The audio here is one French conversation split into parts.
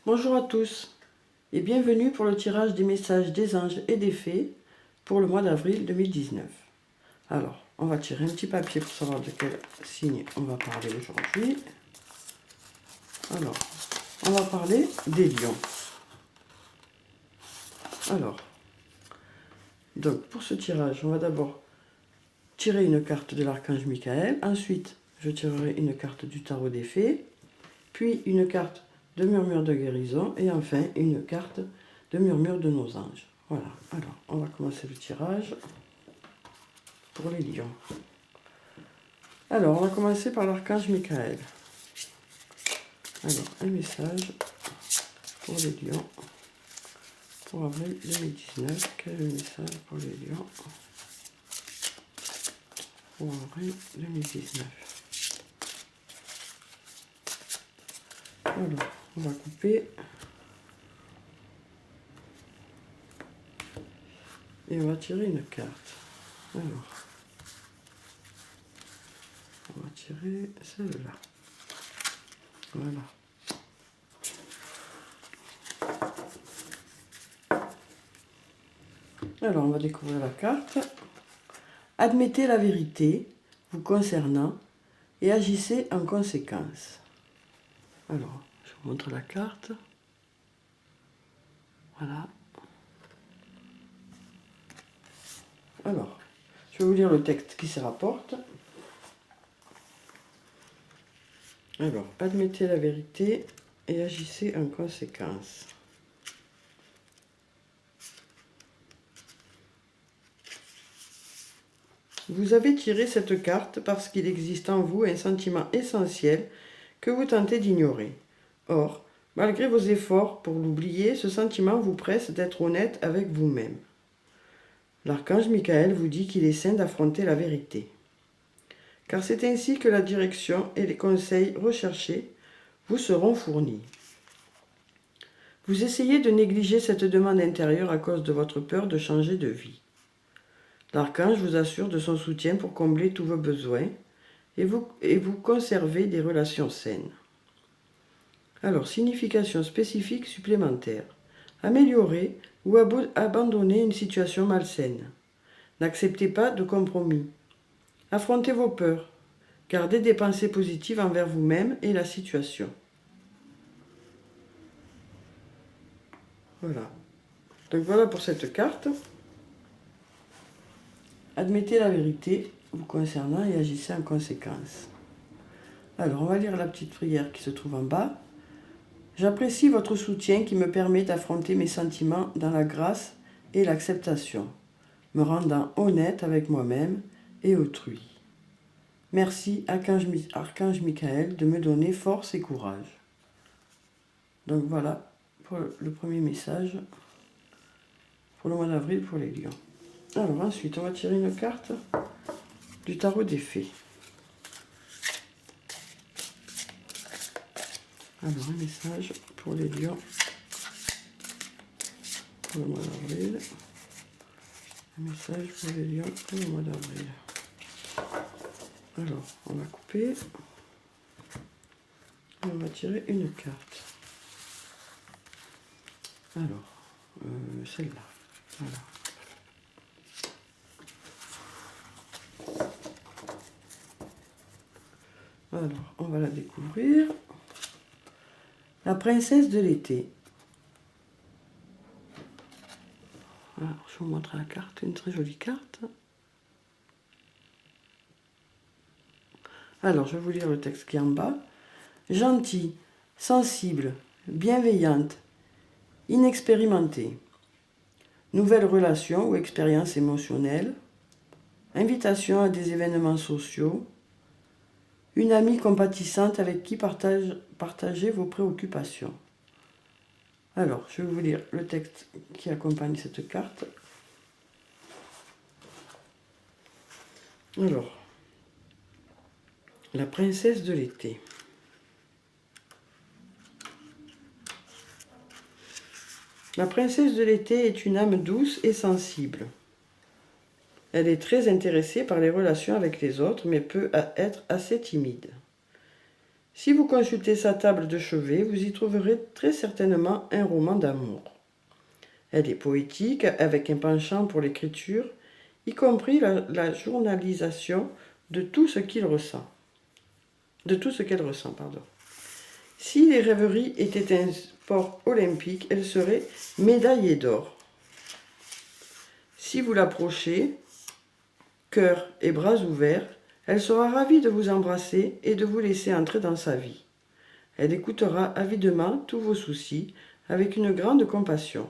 Bonjour à tous et bienvenue pour le tirage des messages des anges et des fées pour le mois d'avril 2019. Alors, on va tirer un petit papier pour savoir de quel signe on va parler aujourd'hui. Alors, on va parler des lions. Alors, donc pour ce tirage, on va d'abord tirer une carte de l'archange Michael. Ensuite, je tirerai une carte du tarot des fées, puis une carte de murmure de guérison et enfin une carte de murmure de nos anges. Voilà, alors on va commencer le tirage pour les lions. Alors, on va commencer par l'archange Michael. Alors, un message pour les lions pour avril 2019. Quel est le message pour les lions pour avril 2019? Alors, on va couper et on va tirer une carte. Alors, on va tirer celle-là. Voilà. Alors, on va découvrir la carte. Admettez la vérité vous concernant et agissez en conséquence. Alors, je vous montre la carte. Voilà. Alors, je vais vous lire le texte qui se rapporte. Alors, admettez la vérité et agissez en conséquence. Vous avez tiré cette carte parce qu'il existe en vous un sentiment essentiel que vous tentez d'ignorer. Or, malgré vos efforts pour l'oublier, ce sentiment vous presse d'être honnête avec vous-même. L'archange Michael vous dit qu'il est sain d'affronter la vérité. Car c'est ainsi que la direction et les conseils recherchés vous seront fournis. Vous essayez de négliger cette demande intérieure à cause de votre peur de changer de vie. L'archange vous assure de son soutien pour combler tous vos besoins et vous conserver des relations saines. Alors, signification spécifique supplémentaire. Améliorer ou abandonner une situation malsaine. N'acceptez pas de compromis. Affrontez vos peurs. Gardez des pensées positives envers vous-même et la situation. Voilà. Donc voilà pour cette carte. Admettez la vérité vous concernant et agissez en conséquence. Alors, on va lire la petite prière qui se trouve en bas. J'apprécie votre soutien qui me permet d'affronter mes sentiments dans la grâce et l'acceptation, me rendant honnête avec moi-même et autrui. Merci, Archange Michael, de me donner force et courage. Donc voilà pour le premier message pour le mois d'avril pour les lions. Alors ensuite, on va tirer une carte du tarot des fées. Alors, un message pour les lions pour le mois d'avril. Un message pour les lions pour le mois d'avril. Alors, on va couper. Et on va tirer une carte. Alors, celle-là. Voilà. Alors, on va la découvrir. La princesse de l'été. Alors, je vous montre la carte, une très jolie carte. Alors, je vais vous lire le texte qui est en bas. Gentille, sensible, bienveillante, inexpérimentée. Nouvelle relation ou expérience émotionnelle. Invitation à des événements sociaux. Une amie compatissante avec qui partagez vos préoccupations. Alors, je vais vous lire le texte qui accompagne cette carte. Alors, la princesse de l'été. La princesse de l'été est une âme douce et sensible. Elle est très intéressée par les relations avec les autres, mais peut être assez timide. Si vous consultez sa table de chevet, vous y trouverez très certainement un roman d'amour. Elle est poétique, avec un penchant pour l'écriture, y compris la journalisation de tout ce qu'il ressent. De tout ce qu'elle ressent, pardon. Si les rêveries étaient un sport olympique, elle serait médaillée d'or. Si vous l'approchez, cœur et bras ouverts, elle sera ravie de vous embrasser et de vous laisser entrer dans sa vie. Elle écoutera avidement tous vos soucis avec une grande compassion.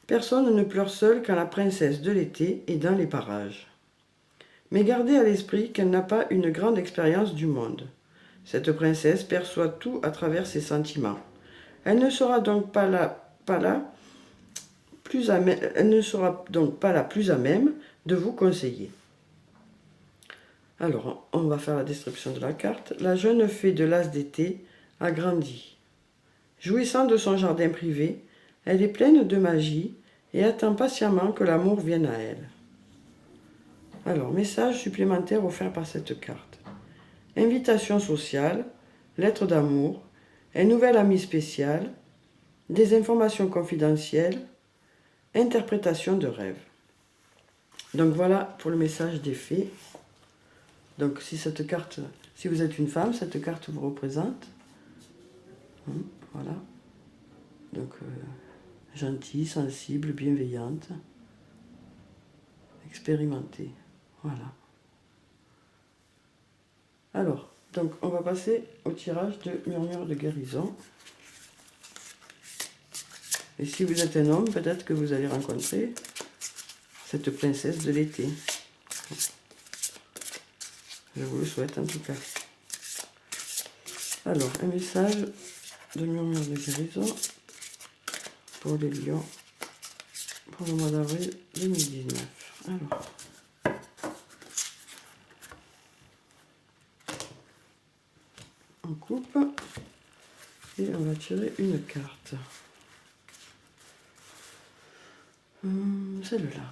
Personne ne pleure seul quand la princesse de l'été est dans les parages. Mais gardez à l'esprit qu'elle n'a pas une grande expérience du monde. Cette princesse perçoit tout à travers ses sentiments. Elle ne sera donc pas la plus à même de vous conseiller. Alors, on va faire la description de la carte. La jeune fée de l'as d'été a grandi. Jouissant de son jardin privé, elle est pleine de magie et attend patiemment que l'amour vienne à elle. Alors, message supplémentaire offert par cette carte. Invitation sociale, lettre d'amour, un nouvel ami spécial, des informations confidentielles, interprétation de rêve. Donc voilà pour le message des fées. Donc si vous êtes une femme, cette carte vous représente. Voilà. Donc gentille, sensible, bienveillante, expérimentée. Voilà. Alors, donc on va passer au tirage de murmure de guérison. Et si vous êtes un homme, peut-être que vous allez rencontrer cette princesse de l'été. Je vous le souhaite en tout cas. Alors, un message de murmure de guérison pour les lions pour le mois d'avril 2019. Alors, on coupe et on va tirer une carte. Celle-là.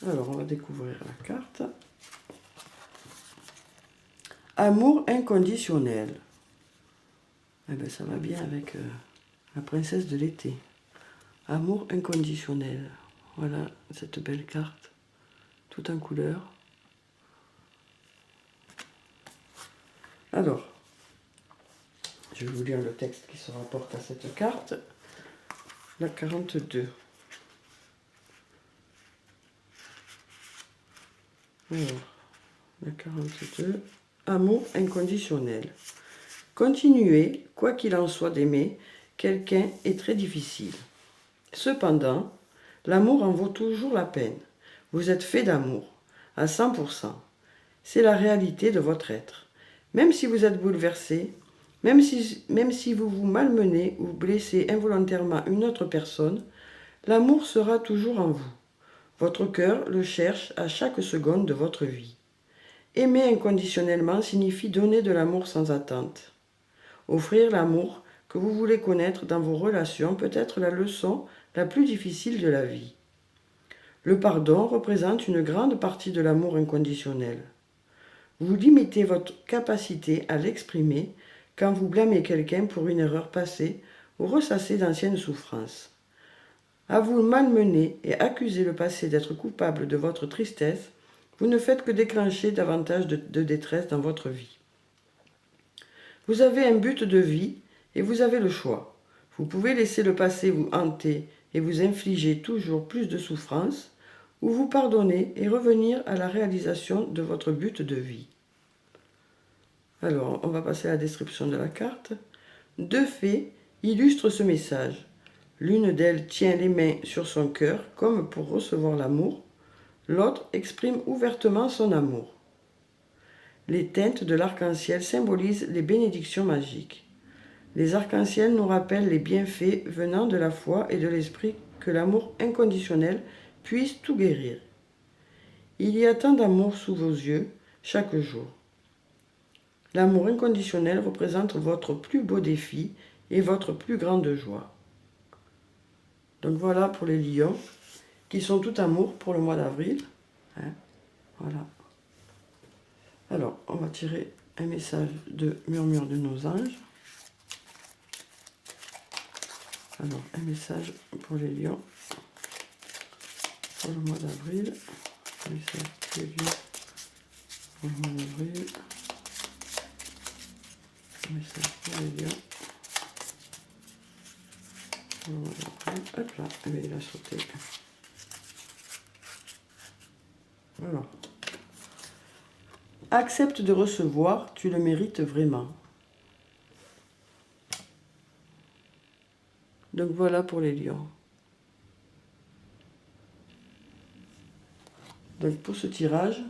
Alors, on va découvrir la carte. Amour inconditionnel. Eh bien, ça va bien avec la princesse de l'été. Amour inconditionnel. Voilà cette belle carte, tout en couleur. Alors, je vais vous lire le texte qui se rapporte à cette carte. La 42. Alors, la 42. Amour inconditionnel. Continuer, quoi qu'il en soit d'aimer, quelqu'un est très difficile. Cependant, l'amour en vaut toujours la peine. Vous êtes fait d'amour, à 100%. C'est la réalité de votre être. Même si vous êtes bouleversé, même si vous vous malmenez ou blessez involontairement une autre personne, l'amour sera toujours en vous. Votre cœur le cherche à chaque seconde de votre vie. Aimer inconditionnellement signifie donner de l'amour sans attente. Offrir l'amour que vous voulez connaître dans vos relations peut être la leçon la plus difficile de la vie. Le pardon représente une grande partie de l'amour inconditionnel. Vous limitez votre capacité à l'exprimer quand vous blâmez quelqu'un pour une erreur passée ou ressassez d'anciennes souffrances. À vous malmener et accuser le passé d'être coupable de votre tristesse, vous ne faites que déclencher davantage de détresse dans votre vie. Vous avez un but de vie et vous avez le choix. Vous pouvez laisser le passé vous hanter et vous infliger toujours plus de souffrance, ou vous pardonner et revenir à la réalisation de votre but de vie. Alors, on va passer à la description de la carte. Deux fées illustrent ce message. L'une d'elles tient les mains sur son cœur comme pour recevoir l'amour. L'autre exprime ouvertement son amour. Les teintes de l'arc-en-ciel symbolisent les bénédictions magiques. Les arcs-en-ciel nous rappellent les bienfaits venant de la foi et de l'esprit que l'amour inconditionnel puisse tout guérir. Il y a tant d'amour sous vos yeux chaque jour. L'amour inconditionnel représente votre plus beau défi et votre plus grande joie. Donc voilà pour les lions. qui sont tout amour pour le mois d'avril. Hein, voilà. Alors, on va tirer un message de murmure de nos anges. Alors, un message pour les lions pour le mois d'avril. Un message pour les lions pour le mois d'avril. Un message pour les lions pour le mois d'avril. Hop là, eh bien, il a sauté. Alors, accepte de recevoir, tu le mérites vraiment. Donc voilà pour les lions. Donc pour ce tirage,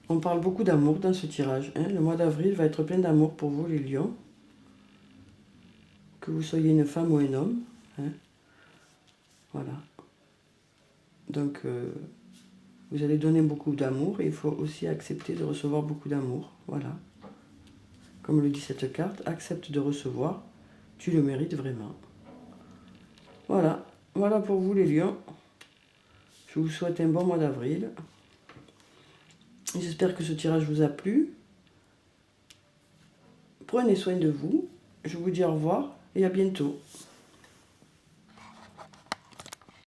on parle beaucoup d'amour dans ce tirage. Hein. Le mois d'avril va être plein d'amour pour vous les lions. Que vous soyez une femme ou un homme. Hein. Voilà. Donc vous allez donner beaucoup d'amour et il faut aussi accepter de recevoir beaucoup d'amour. Voilà. Comme le dit cette carte, accepte de recevoir, tu le mérites vraiment. Voilà. Voilà pour vous les lions. Je vous souhaite un bon mois d'avril. J'espère que ce tirage vous a plu. Prenez soin de vous. Je vous dis au revoir et à bientôt.